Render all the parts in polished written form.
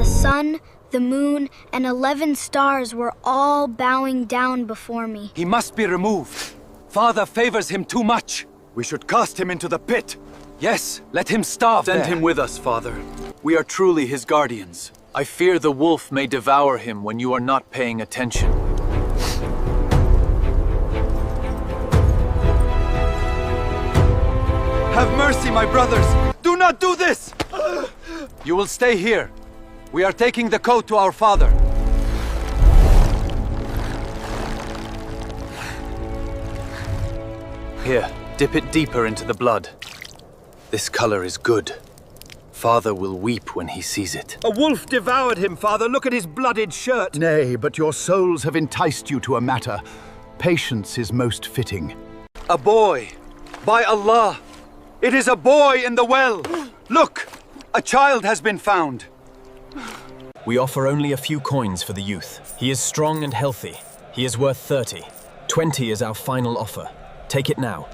sun, the moon, and 11 stars were all bowing down before me. He must be removed. Father favors him too much. We should cast him into the pit. Yes, let him starve Send there. him with us, Father. We are truly his guardians. I fear the wolf may devour him when you are not paying attention. Have mercy, my brothers! Do not do this! You will stay here. We are taking the coat to our father. Here, dip it deeper into the blood. This color is good. Father will weep when he sees it. A wolf devoured him, Father. Look at his blooded shirt. Nay, but your souls have enticed you to a matter. Patience is most fitting. A boy! By Allah! It is a boy in the well! Look! A child has been found! We offer only a few coins for the youth. He is strong and healthy. He is worth 30. 20 is our final offer. Take it now.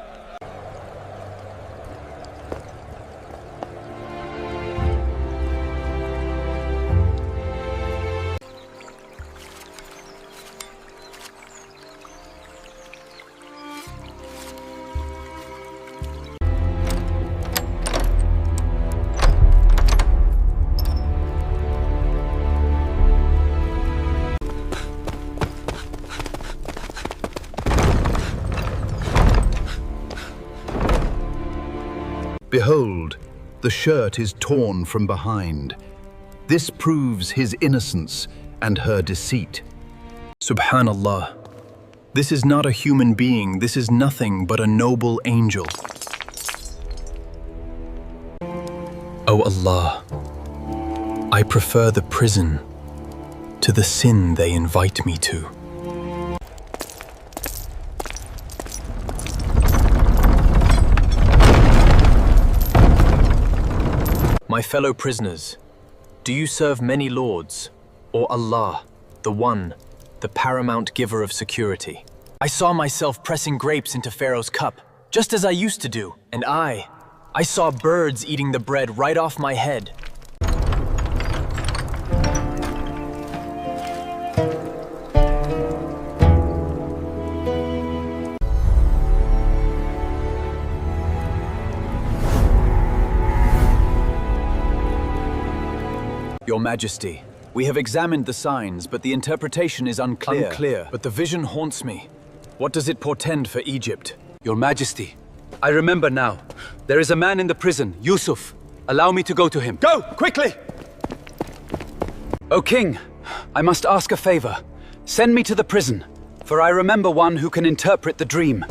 Behold, the shirt is torn from behind. This proves his innocence and her deceit. Subhanallah. This is not a human being. This is nothing but a noble angel. O Allah, I prefer the prison to the sin they invite me to. My fellow prisoners, do you serve many lords, or Allah, the One, the paramount giver of security? I saw myself pressing grapes into Pharaoh's cup, just as I used to do, and I saw birds eating the bread right off my head. Your Majesty, we have examined the signs, but the interpretation is unclear. But the vision haunts me. What does it portend for Egypt? Your Majesty, I remember now. There is a man in the prison, Yusuf. Allow me to go to him. Go, quickly! O King, I must ask a favor. Send me to the prison, for I remember one who can interpret the dream.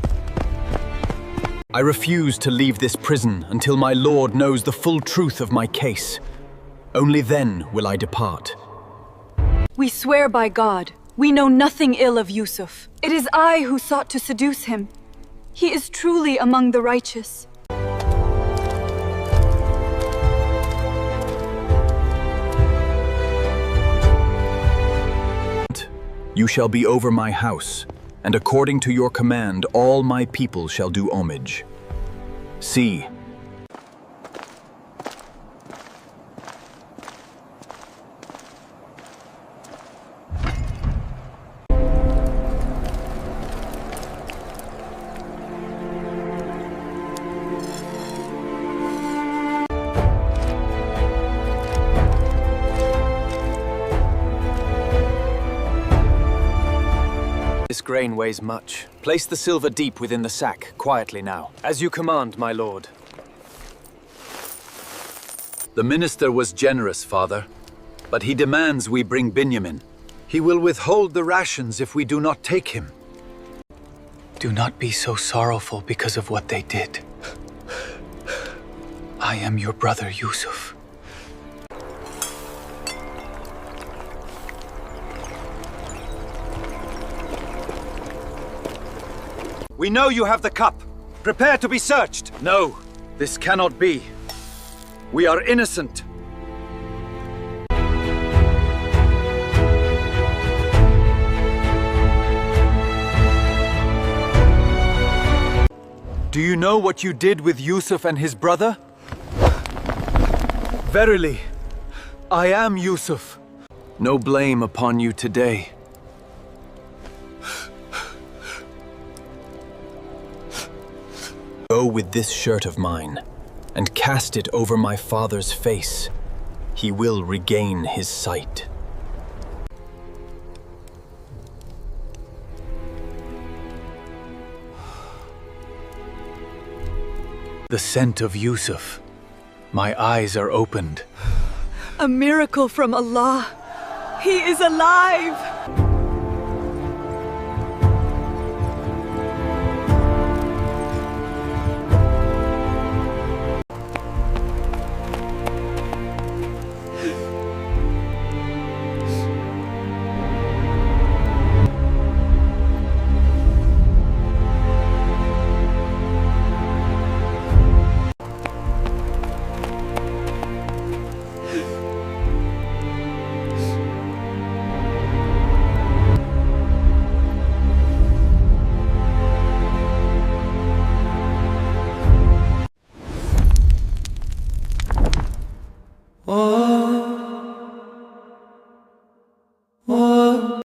I refuse to leave this prison until my lord knows the full truth of my case. Only then will I depart. We swear by God, we know nothing ill of Yusuf. It is I who sought to seduce him. He is truly among the righteous. You shall be over my house, and according to your command, all my people shall do homage. See, This grain weighs much. Place the silver deep within the sack, quietly now. As you command, my lord. The minister was generous, Father, but he demands we bring Binyamin. He will withhold the rations if we do not take him. Do not be so sorrowful because of what they did. I am your brother, Yusuf. We know you have the cup. Prepare to be searched. No, this cannot be. We are innocent. Do you know what you did with Yusuf and his brother? Verily, I am Yusuf. No blame upon you today. Go with this shirt of mine and cast it over my father's face. He will regain his sight. The scent of Yusuf. My eyes are opened. A miracle from Allah. He is alive! Oh